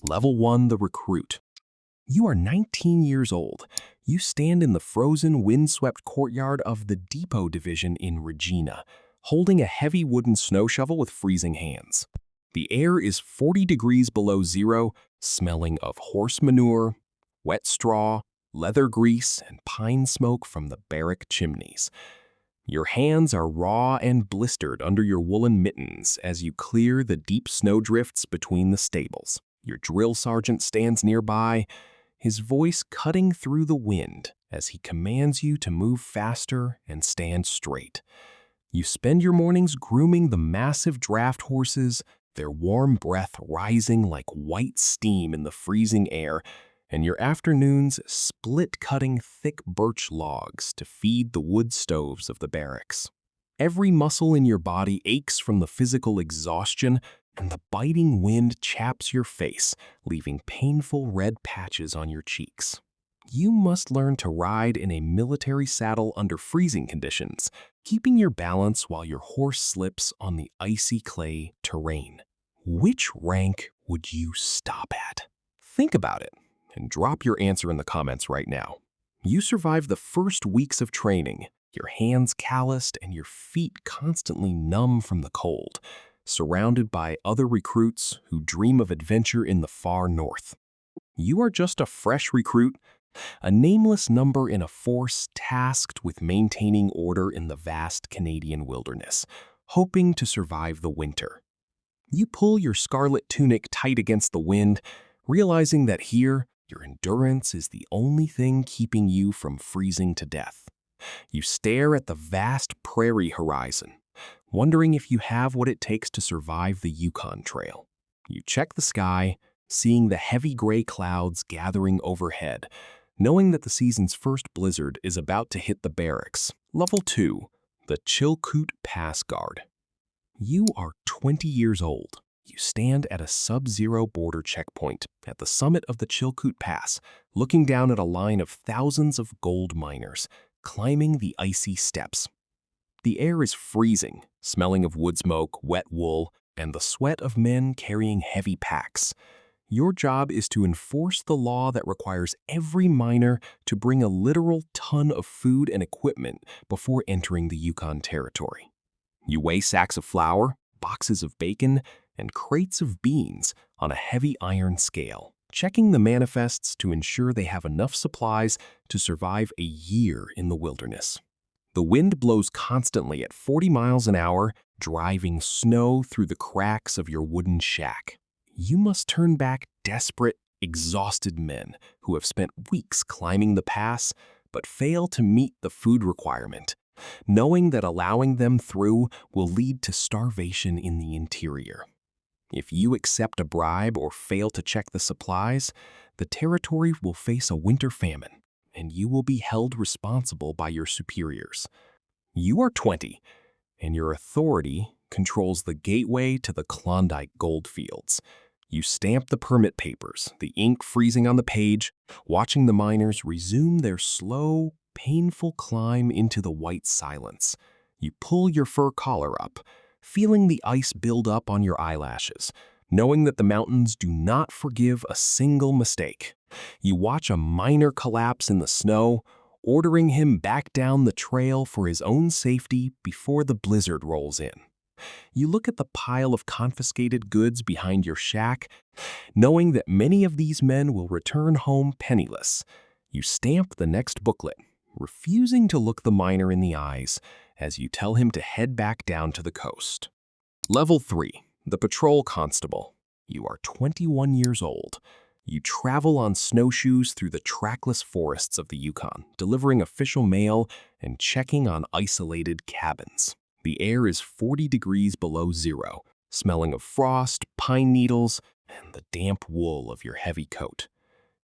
Level 1, the recruit. You are 19 years old. You stand in the frozen, windswept courtyard of the Depot Division in Regina, holding a heavy wooden snow shovel with freezing hands. The air is 40 degrees below zero, smelling of horse manure, wet straw, leather grease, and pine smoke from the barrack chimneys. Your hands are raw and blistered under your woolen mittens as you clear the deep snowdrifts between the stables. Your drill sergeant stands nearby, his voice cutting through the wind as he commands you to move faster and stand straight. You spend your mornings grooming the massive draft horses, their warm breath rising like white steam in the freezing air, and your afternoons split-cutting thick birch logs to feed the wood stoves of the barracks. Every muscle in your body aches from the physical exhaustion, and the biting wind chaps your face, leaving painful red patches on your cheeks. You must learn to ride in a military saddle under freezing conditions, keeping your balance while your horse slips on the icy clay terrain. Which rank would you stop at? Think about it and drop your answer in the comments right now. You survived the first weeks of training, your hands calloused and your feet constantly numb from the cold, surrounded by other recruits who dream of adventure in the far north. You are just a fresh recruit, a nameless number in a force tasked with maintaining order in the vast Canadian wilderness, hoping to survive the winter. You pull your scarlet tunic tight against the wind, realizing that here, your endurance is the only thing keeping you from freezing to death. You stare at the vast prairie horizon, wondering if you have what it takes to survive the Yukon Trail. You check the sky, seeing the heavy gray clouds gathering overhead, knowing that the season's first blizzard is about to hit the barracks. Level 2, the Chilkoot Pass Guard. You are 20 years old. You stand at a sub-zero border checkpoint at the summit of the Chilkoot Pass, looking down at a line of thousands of gold miners, climbing the icy steps. The air is freezing, smelling of wood smoke, wet wool, and the sweat of men carrying heavy packs. Your job is to enforce the law that requires every miner to bring a literal ton of food and equipment before entering the Yukon Territory. You weigh sacks of flour, boxes of bacon, and crates of beans on a heavy iron scale, checking the manifests to ensure they have enough supplies to survive a year in the wilderness. The wind blows constantly at 40 miles an hour, driving snow through the cracks of your wooden shack. You must turn back desperate, exhausted men who have spent weeks climbing the pass but fail to meet the food requirement, knowing that allowing them through will lead to starvation in the interior. If you accept a bribe or fail to check the supplies, the territory will face a winter famine, and you will be held responsible by your superiors. You are 20, and your authority controls the gateway to the Klondike Gold Fields. You stamp the permit papers, the ink freezing on the page, watching the miners resume their slow, painful climb into the white silence. You pull your fur collar up, feeling the ice build up on your eyelashes, knowing that the mountains do not forgive a single mistake. You watch a miner collapse in the snow, ordering him back down the trail for his own safety before the blizzard rolls in. You look at the pile of confiscated goods behind your shack, knowing that many of these men will return home penniless. You stamp the next booklet, refusing to look the miner in the eyes as you tell him to head back down to the coast. Level 3, the Patrol Constable. You are 21 years old. You travel on snowshoes through the trackless forests of the Yukon, delivering official mail and checking on isolated cabins. The air is 40 degrees below zero, smelling of frost, pine needles, and the damp wool of your heavy coat.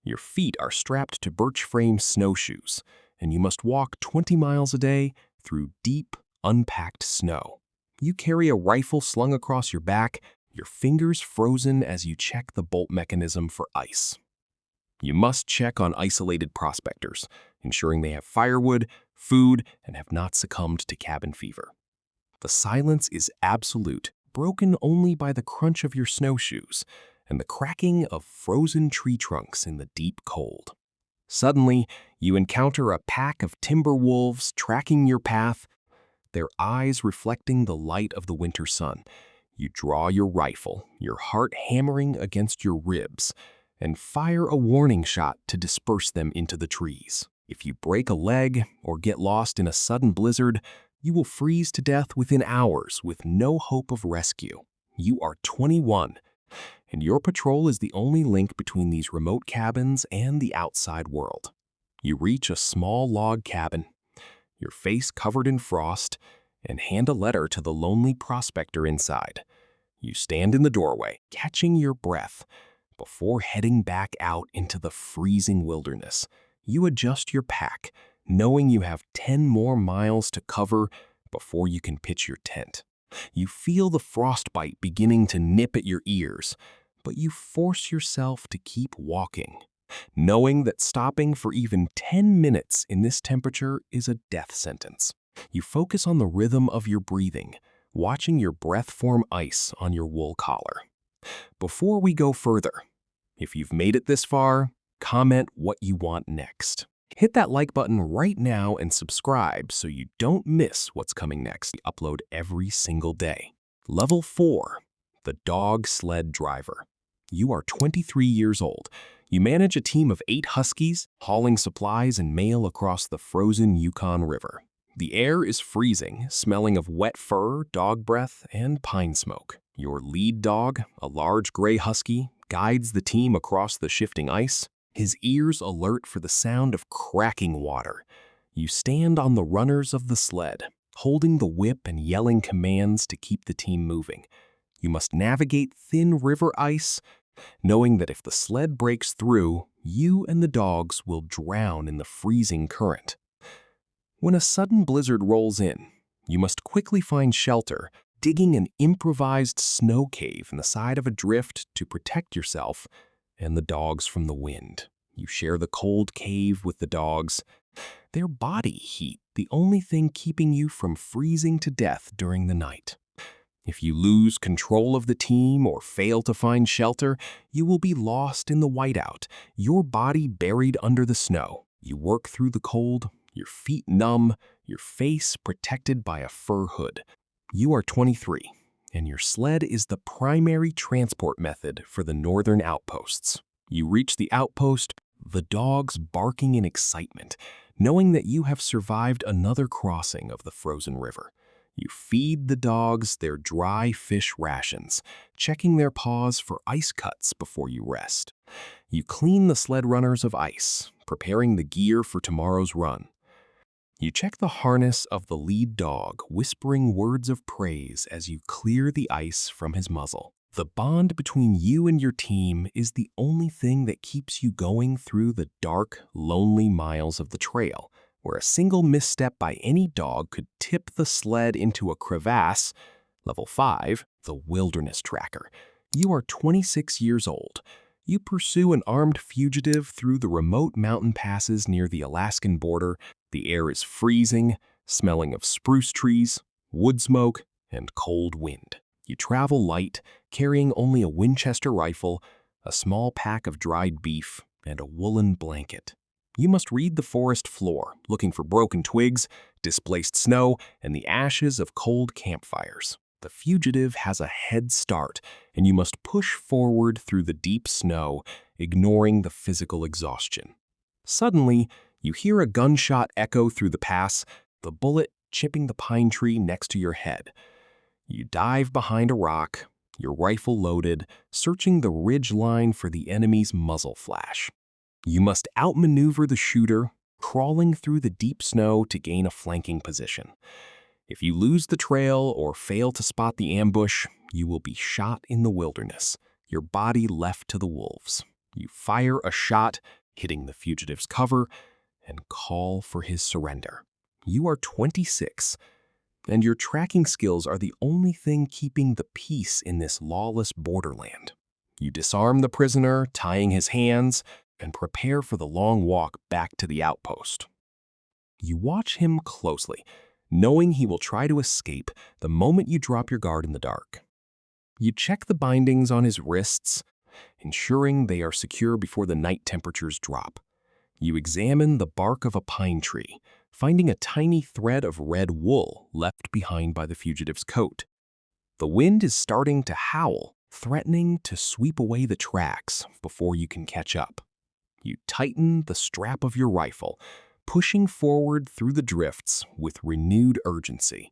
Your feet are strapped to birch-frame snowshoes, and you must walk 20 miles a day through deep, unpacked snow. You carry a rifle slung across your back, your fingers frozen as you check the bolt mechanism for ice. You must check on isolated prospectors, ensuring they have firewood, food, and have not succumbed to cabin fever. The silence is absolute, broken only by the crunch of your snowshoes, and the cracking of frozen tree trunks in the deep cold. Suddenly, you encounter a pack of timber wolves tracking your path, their eyes reflecting the light of the winter sun. You draw your rifle, your heart hammering against your ribs, and fire a warning shot to disperse them into the trees. If you break a leg or get lost in a sudden blizzard, you will freeze to death within hours with no hope of rescue. You are 21, and your patrol is the only link between these remote cabins and the outside world. You reach a small log cabin, your face covered in frost, and hand a letter to the lonely prospector inside. You stand in the doorway, catching your breath. Before heading back out into the freezing wilderness, you adjust your pack, knowing you have 10 more miles to cover before you can pitch your tent. You feel the frostbite beginning to nip at your ears, but you force yourself to keep walking, knowing that stopping for even 10 minutes in this temperature is a death sentence. You focus on the rhythm of your breathing, watching your breath form ice on your wool collar. Before we go further, if you've made it this far, comment what you want next. Hit that like button right now and subscribe so you don't miss what's coming next. We upload every single day. Level 4, the dog sled driver. You are 23 years old. You manage a team of 8 huskies, hauling supplies and mail across the frozen Yukon River. The air is freezing, smelling of wet fur, dog breath, and pine smoke. Your lead dog, a large gray husky, guides the team across the shifting ice, his ears alert for the sound of cracking water. You stand on the runners of the sled, holding the whip and yelling commands to keep the team moving. You must navigate thin river ice, knowing that if the sled breaks through, you and the dogs will drown in the freezing current. When a sudden blizzard rolls in, you must quickly find shelter, digging an improvised snow cave in the side of a drift to protect yourself and the dogs from the wind. You share the cold cave with the dogs, their body heat the only thing keeping you from freezing to death during the night. If you lose control of the team or fail to find shelter, you will be lost in the whiteout, your body buried under the snow. You work through the cold, your feet numb, your face protected by a fur hood. You are 23, and your sled is the primary transport method for the northern outposts. You reach the outpost, the dogs barking in excitement, knowing that you have survived another crossing of the frozen river. You feed the dogs their dry fish rations, checking their paws for ice cuts before you rest. You clean the sled runners of ice, preparing the gear for tomorrow's run. You check the harness of the lead dog, whispering words of praise as you clear the ice from his muzzle. The bond between you and your team is the only thing that keeps you going through the dark, lonely miles of the trail, where a single misstep by any dog could tip the sled into a crevasse. Level 5, the wilderness tracker. You are 26 years old. You pursue an armed fugitive through the remote mountain passes near the Alaskan border. The air is freezing, smelling of spruce trees, wood smoke, and cold wind. You travel light, carrying only a Winchester rifle, a small pack of dried beef, and a woolen blanket. You must read the forest floor, looking for broken twigs, displaced snow, and the ashes of cold campfires. The fugitive has a head start, and you must push forward through the deep snow, ignoring the physical exhaustion. Suddenly, you hear a gunshot echo through the pass, the bullet chipping the pine tree next to your head. You dive behind a rock, your rifle loaded, searching the ridge line for the enemy's muzzle flash. You must outmaneuver the shooter, crawling through the deep snow to gain a flanking position. If you lose the trail or fail to spot the ambush, you will be shot in the wilderness, your body left to the wolves. You fire a shot, hitting the fugitive's cover, and call for his surrender. You are 26, and your tracking skills are the only thing keeping the peace in this lawless borderland. You disarm the prisoner, tying his hands, and prepare for the long walk back to the outpost. You watch him closely, knowing he will try to escape the moment you drop your guard in the dark. You check the bindings on his wrists, ensuring they are secure before the night temperatures drop. You examine the bark of a pine tree, finding a tiny thread of red wool left behind by the fugitive's coat. The wind is starting to howl, threatening to sweep away the tracks before you can catch up. You tighten the strap of your rifle, pushing forward through the drifts with renewed urgency.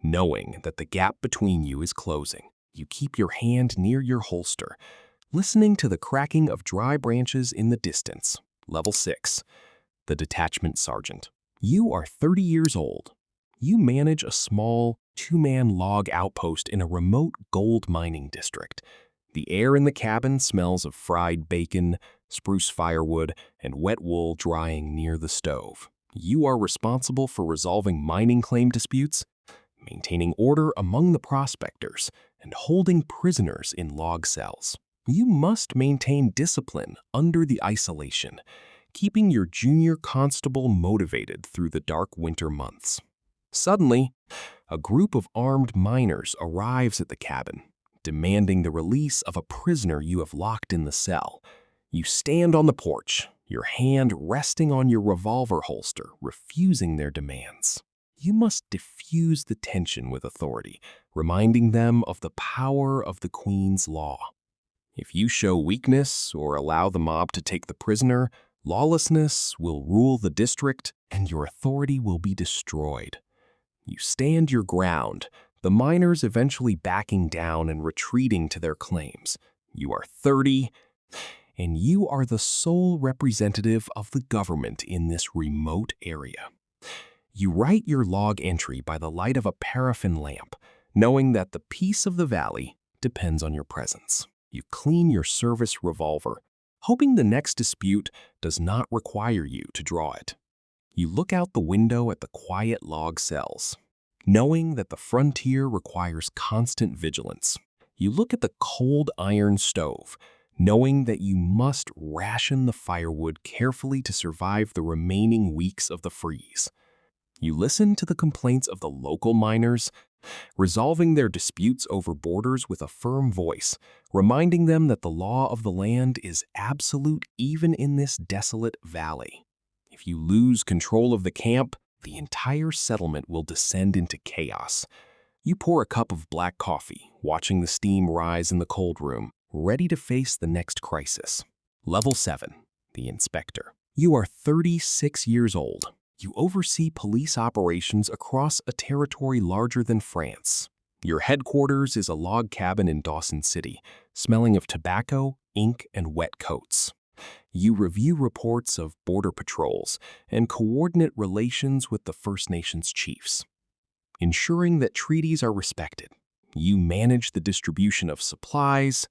Knowing that the gap between you is closing, you keep your hand near your holster, listening to the cracking of dry branches in the distance. Level 6. The Detachment Sergeant. You are 30 years old. You manage a small, two-man log outpost in a remote gold mining district. The air in the cabin smells of fried bacon, spruce firewood, and wet wool drying near the stove. You are responsible for resolving mining claim disputes, maintaining order among the prospectors, and holding prisoners in log cells. You must maintain discipline under the isolation, keeping your junior constable motivated through the dark winter months. Suddenly, a group of armed miners arrives at the cabin, demanding the release of a prisoner you have locked in the cell. You stand on the porch, your hand resting on your revolver holster, refusing their demands. You must diffuse the tension with authority, reminding them of the power of the Queen's law. If you show weakness or allow the mob to take the prisoner, lawlessness will rule the district and your authority will be destroyed. You stand your ground, the miners eventually backing down and retreating to their claims. You are 30, and you are the sole representative of the government in this remote area. You write your log entry by the light of a paraffin lamp, knowing that the peace of the valley depends on your presence. You clean your service revolver, hoping the next dispute does not require you to draw it. You look out the window at the quiet log cells, knowing that the frontier requires constant vigilance. You look at the cold iron stove, knowing that you must ration the firewood carefully to survive the remaining weeks of the freeze. You listen to the complaints of the local miners, resolving their disputes over borders with a firm voice, reminding them that the law of the land is absolute even in this desolate valley. If you lose control of the camp, the entire settlement will descend into chaos. You pour a cup of black coffee, watching the steam rise in the cold room, ready to face the next crisis. Level 7. The Inspector. You are 36 years old. You oversee police operations across a territory larger than France. Your headquarters is a log cabin in Dawson City, smelling of tobacco, ink, and wet coats. You review reports of border patrols and coordinate relations with the First Nations chiefs. Ensuring that treaties are respected, you manage the distribution of supplies,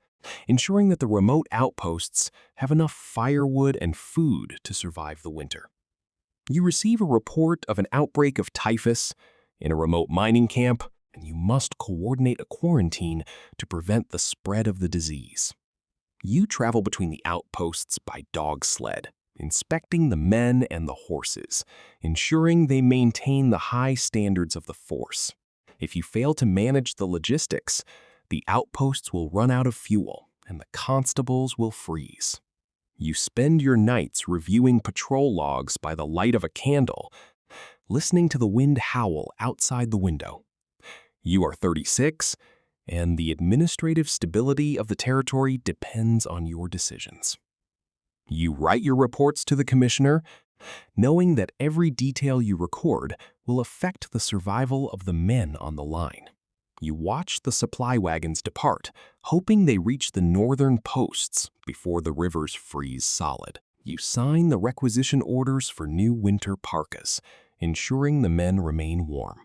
ensuring that the remote outposts have enough firewood and food to survive the winter. You receive a report of an outbreak of typhus in a remote mining camp, and you must coordinate a quarantine to prevent the spread of the disease. You travel between the outposts by dog sled, inspecting the men and the horses, ensuring they maintain the high standards of the force. If you fail to manage the logistics, the outposts will run out of fuel and the constables will freeze. You spend your nights reviewing patrol logs by the light of a candle, listening to the wind howl outside the window. You are 36, and the administrative stability of the territory depends on your decisions. You write your reports to the commissioner, knowing that every detail you record will affect the survival of the men on the line. You watch the supply wagons depart, hoping they reach the northern posts before the rivers freeze solid. You sign the requisition orders for new winter parkas, ensuring the men remain warm.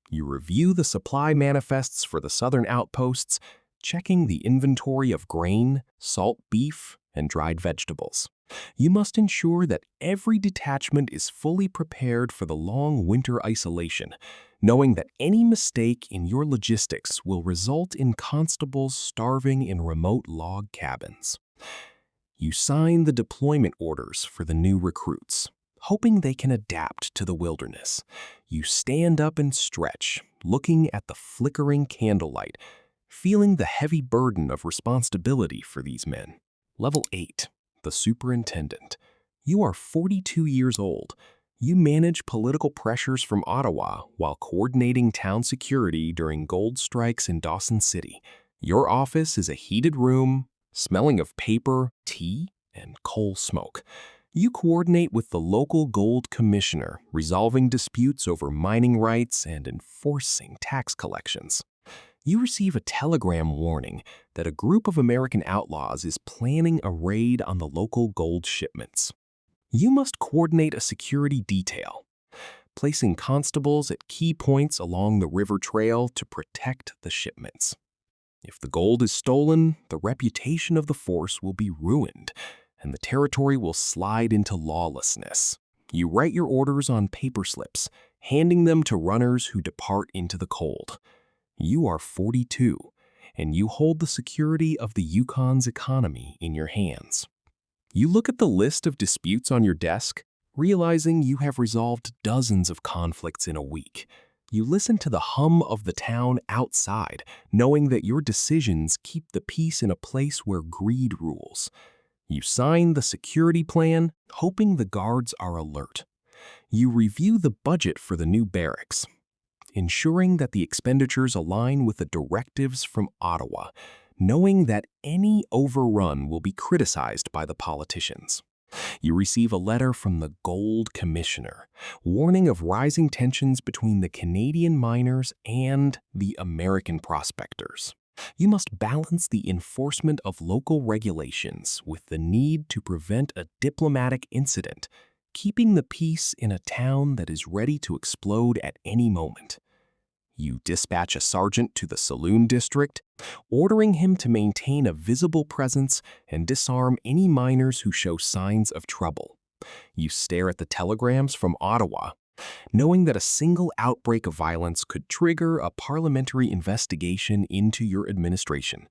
You review the supply manifests for the southern outposts, checking the inventory of grain, salt beef, and dried vegetables. You must ensure that every detachment is fully prepared for the long winter isolation, knowing that any mistake in your logistics will result in constables starving in remote log cabins. You sign the deployment orders for the new recruits, hoping they can adapt to the wilderness. You stand up and stretch, looking at the flickering candlelight, feeling the heavy burden of responsibility for these men. Level 8, the superintendent. You are 42 years old. You manage political pressures from Ottawa while coordinating town security during gold strikes in Dawson City. Your office is a heated room, smelling of paper, tea, and coal smoke. You coordinate with the local gold commissioner, resolving disputes over mining rights and enforcing tax collections. You receive a telegram warning that a group of American outlaws is planning a raid on the local gold shipments. You must coordinate a security detail, placing constables at key points along the river trail to protect the shipments. If the gold is stolen, the reputation of the force will be ruined, and the territory will slide into lawlessness. You write your orders on paper slips, handing them to runners who depart into the cold. You are 42, and you hold the security of the Yukon's economy in your hands. You look at the list of disputes on your desk, realizing you have resolved dozens of conflicts in a week. You listen to the hum of the town outside, knowing that your decisions keep the peace in a place where greed rules. You sign the security plan, hoping the guards are alert. You review the budget for the new barracks, ensuring that the expenditures align with the directives from Ottawa, knowing that any overrun will be criticized by the politicians. You receive a letter from the Gold Commissioner, warning of rising tensions between the Canadian miners and the American prospectors. You must balance the enforcement of local regulations with the need to prevent a diplomatic incident, keeping the peace in a town that is ready to explode at any moment. You dispatch a sergeant to the saloon district, ordering him to maintain a visible presence and disarm any miners who show signs of trouble. You stare at the telegrams from Ottawa, knowing that a single outbreak of violence could trigger a parliamentary investigation into your administration.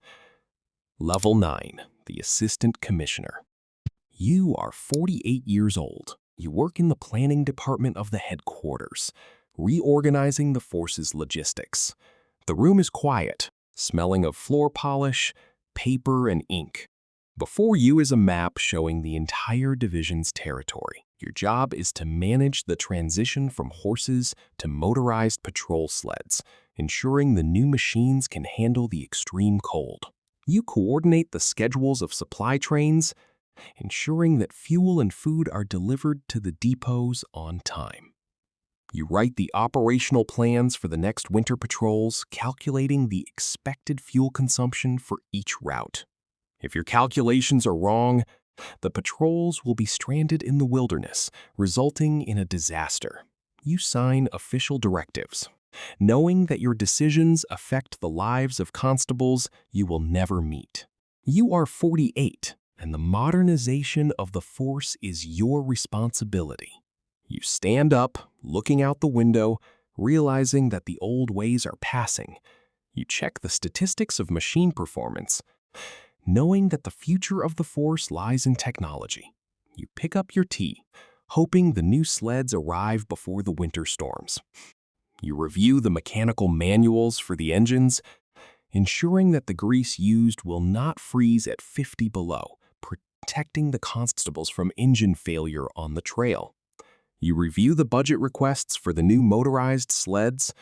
Level 9, the Assistant Commissioner. You are 48 years old. You work in the planning department of the headquarters, reorganizing the force's logistics. The room is quiet, smelling of floor polish, paper, and ink. Before you is a map showing the entire division's territory. Your job is to manage the transition from horses to motorized patrol sleds, ensuring the new machines can handle the extreme cold. You coordinate the schedules of supply trains, ensuring that fuel and food are delivered to the depots on time. You write the operational plans for the next winter patrols, calculating the expected fuel consumption for each route. If your calculations are wrong, the patrols will be stranded in the wilderness, resulting in a disaster. You sign official directives, knowing that your decisions affect the lives of constables you will never meet. You are 48, and the modernization of the force is your responsibility. You stand up, looking out the window, realizing that the old ways are passing. You check the statistics of machine performance, knowing that the future of the force lies in technology. You pick up your tea, hoping the new sleds arrive before the winter storms. You review the mechanical manuals for the engines, ensuring that the grease used will not freeze at 50 below, protecting the constables from engine failure on the trail. You review the budget requests for the new motorized sleds,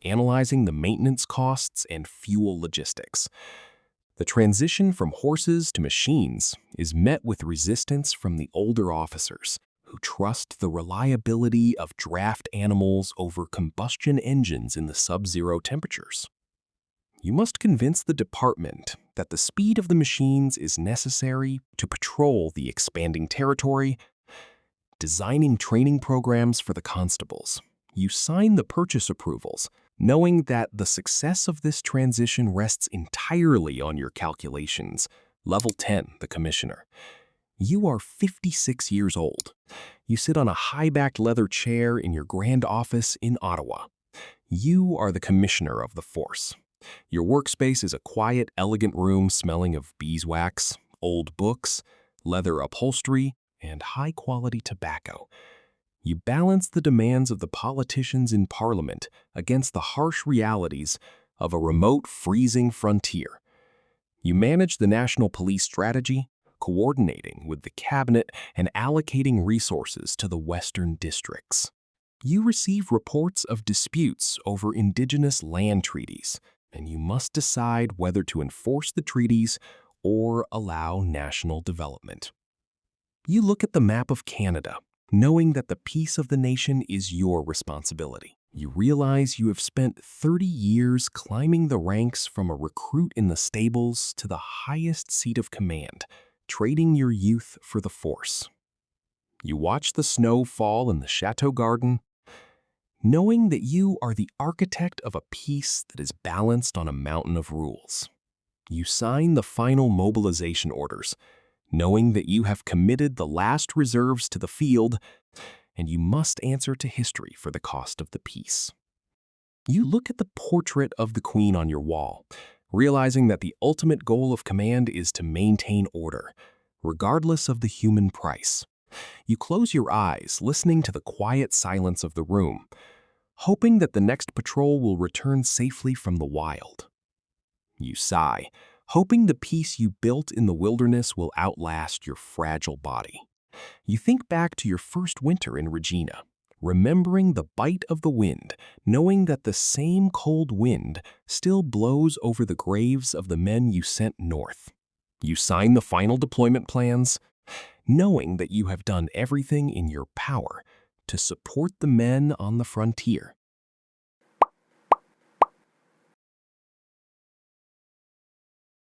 analyzing the maintenance costs and fuel logistics. The transition from horses to machines is met with resistance from the older officers, who trust the reliability of draft animals over combustion engines in the sub-zero temperatures. You must convince the department that the speed of the machines is necessary to patrol the expanding territory, designing training programs for the constables. You sign the purchase approvals, knowing that the success of this transition rests entirely on your calculations. Level 10, the Commissioner. You are 56 years old. You sit on a high-backed leather chair in your grand office in Ottawa. You are the Commissioner of the force. Your workspace is a quiet, elegant room smelling of beeswax, old books, leather upholstery, and high-quality tobacco. You balance the demands of the politicians in Parliament against the harsh realities of a remote, freezing frontier. You manage the national police strategy, coordinating with the cabinet and allocating resources to the western districts. You receive reports of disputes over indigenous land treaties, and you must decide whether to enforce the treaties or allow national development. You look at the map of Canada, knowing that the peace of the nation is your responsibility. You realize you have spent 30 years climbing the ranks from a recruit in the stables to the highest seat of command, trading your youth for the force. You watch the snow fall in the chateau garden, knowing that you are the architect of a peace that is balanced on a mountain of rules. You sign the final mobilization orders, knowing that you have committed the last reserves to the field, and you must answer to history for the cost of the peace. You look at the portrait of the Queen on your wall, realizing that the ultimate goal of command is to maintain order, regardless of the human price. You close your eyes, listening to the quiet silence of the room, hoping that the next patrol will return safely from the wild. You sigh, hoping the peace you built in the wilderness will outlast your fragile body. You think back to your first winter in Regina, remembering the bite of the wind, knowing that the same cold wind still blows over the graves of the men you sent north. You sign the final deployment plans, knowing that you have done everything in your power to support the men on the frontier.